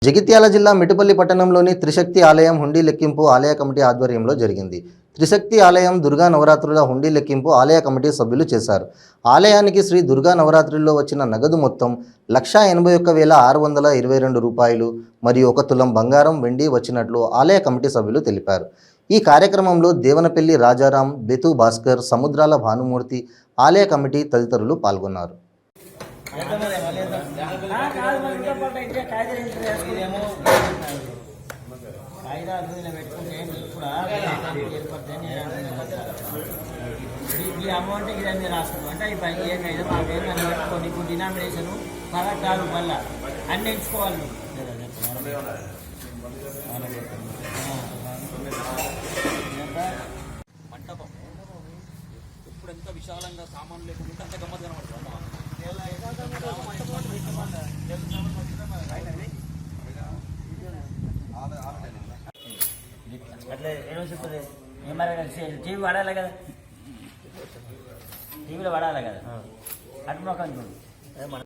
జగిత్యాల జిల్లా మిట్టపల్లి పట్టణంలోని త్రిశక్తి ఆలయం హుండీ లెక్కింపు ఆలయ కమిటీ ఆధ్వర్యంలో జరిగింది. త్రిశక్తి ఆలయం దుర్గా నవరాత్రుల హుండీ లెక్కింపు ఆలయ కమిటీ సభ్యులు చేశారు. ఆలయానికి శ్రీ దుర్గా నవరాత్రుల్లో వచ్చిన నగదు మొత్తం 181,622 రూపాయలు మరియు 1 తులం బంగారం వెండి వచ్చినట్లు ఆలయ కమిటీ సభ్యులు తెలిపారు. ఈ కార్యక్రమంలో దేవనపల్లి రాజారాం, బెతు భాస్కర్, సముద్రాల భానుమూర్తి, ఆలయ కమిటీ తదితరులు పాల్గొన్నారు. ఈ అమౌంట్ ఇదన్నీ రాస్తాం అంటే ఈ పైకి ఏమైనా మా పేరు నన్ను పెట్టుకొని ఇప్పుడు డినామినేషను పథకాలు మళ్ళీ అన్ని ఎంచుకోవాలి. మంటపం ఇప్పుడు ఎంత విశాలంగా సామాన్లు లేకుండా అంత గమ్మత్ కనబడుతుంది. అట్లా ఏమో చెప్తుంది మరి టీవీ వాడాలి కదా, టీవీలో వాడాలి కదా అటు మొక్క